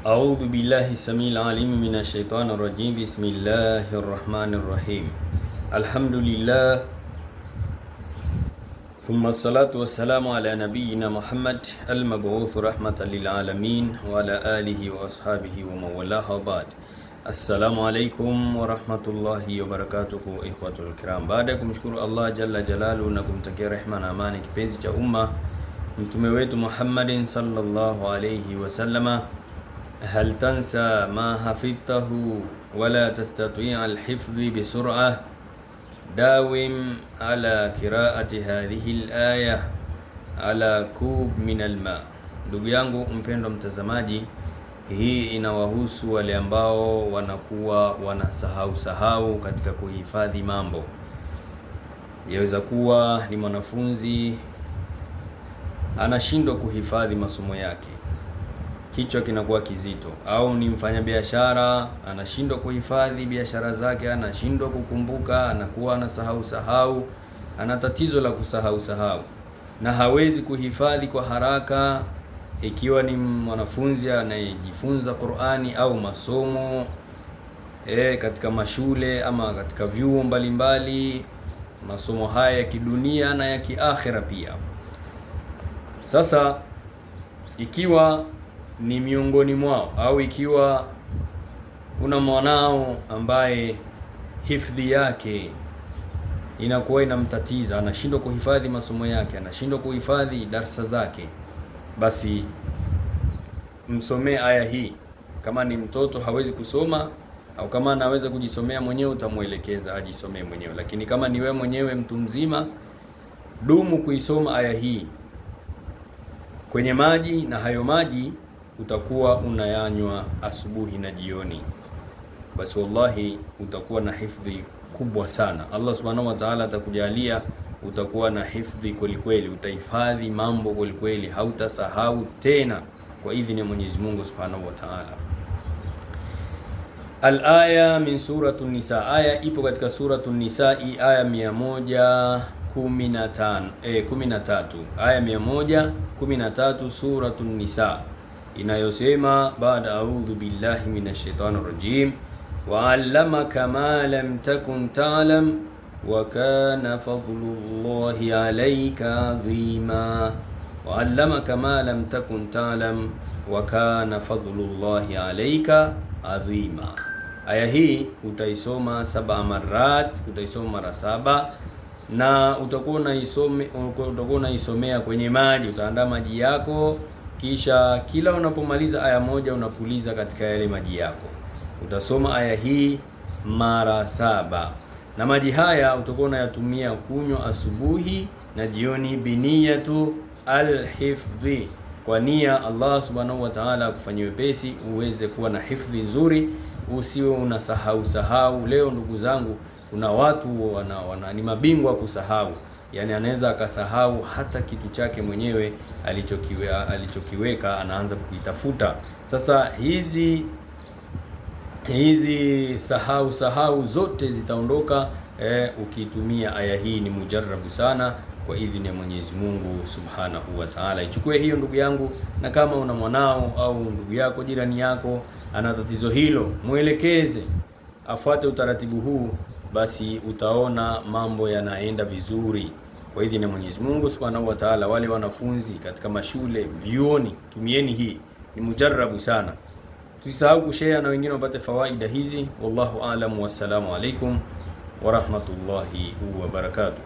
A'udhu billahi samil alim minash shaitani rajim. Bismillahir rahmanir rahim. Alhamdulillah thumma salatu wassalamu ala nabiyyina Muhammad al-mab'uth rahmatan lil alamin wa ala alihi wa ashabihi wa mawalaha ba'd. Assalamu alaikum wa rahmatullahi wa barakatuhu ikhwatul kiram. Baada ya kumshukuru Allah jalla jalalu na kumtakia rehma na amani kipenzi cha umma mtume wetu Muhammadin sallallahu alayhi wasallama, hal tansa ma hafidtahu wala tastati' alhifdhi bisur'ah dawim ala qiraati hadhihi alaya ala kub min alma. Ndugu yangu mpendwa mtazamaji, hii inawahusu wale ambao wanakuwa wanasahau katika kuhifadhi mambo. Yaweza kuwa ni mwanafunzi anashindwa kuhifadhi masomo yake, kichwa kinakuwa kizito, au ni mfanyabiashara anashindwa kuhifadhi biashara zake, anashindwa kukumbuka, anakuwa anasahau, ana tatizo la kusahau na hawezi kuhifadhi kwa haraka. Ikiwa ni mwanafunzi anayejifunza Qur'ani au masomo katika mashule ama katika vyuo mbalimbali, masomo haya ya kidunia na ya kiakhira pia. Sasa ikiwa ni miongoni mwao au ikiwa una mwanao ambaye hifadhi yake inakuwa inamtatiza, anashindwa kuhifadhi masomo yake, anashindwa kuhifadhi darasa zake, basi msomee aya hii. Kama ni mtoto hawezi kusoma au kama anaweza kujisomea mwenyewe, utamuelekeza ajisomee mwenyewe, lakini kama ni wewe mwenyewe mtu mzima, dumu kuisoma aya hii kwenye maji, na hayo maji utakuwa unayanywa asubuhi na jioni, basi wallahi utakuwa na hifadhi kubwa sana. Allah subhanahu wa ta'ala atakujalia utakuwa na hifadhi kweli, utahifadhi mambo kweli, hautasahau tena kwa idhini ya Mwenyezi Mungu subhanahu wa ta'ala. Al-aya min suratun nisa, aya ipo katika suratun nisa, aya 113, aya 113 suratun nisa inayosema baada a'udhu billahi minash shaitani rajim, wa 'allamaka ma lam takun ta'lam wa kana fadlullahi 'alayka 'azima. Wa 'allamaka ma lam takun ta'lam wa kana fadlullahi 'alayka 'azima. Aya hii utaisoma 7 marat, utaisoma mara 7 na utakuwa unaisomea kwenye maji. Utaandaa maji yako, kisha kila unapomaliza aya moja unapuliza katika yale maji yako. Utasoma aya hii mara 7 na maji haya utakuwa unayatumia kunywa asubuhi na jioni, biniyatu alhifdhi, kwa nia Allah subhanahu wa ta'ala kufanyia wepesi uweze kuwa na hifdhi nzuri, usiwe unasahau. Leo ndugu zangu, kuna watu ni mabingwa kusahau, yani anaweza akasahau hata kitu chake mwenyewe alichokiweka anaanza kukitafuta. Sasa hizi sahau zote zitaondoka ukitumia aya hii. Ni mujarrabu sana kwa idhini ya Mwenyezi Mungu subhanahu wa ta'ala. Ichukue hiyo ndugu yangu, na kama una mwanao au ndugu yako, jirani yako ana tatizo hilo, mwelekeze afuate utaratibu huu, basi utaona mambo yanaenda vizuri kwa idhini ya Mwenyezi Mungu subhanahu wa ta'ala. Wale wanafunzi katika mashule, vyuoni, tumieni hii, ni mujarrabu sana. Tusisahau kushare na wengine wapate fawaida hizi. Wallahu a'lam, wassalamu alaikum wa rahmatullahi wa barakatuh.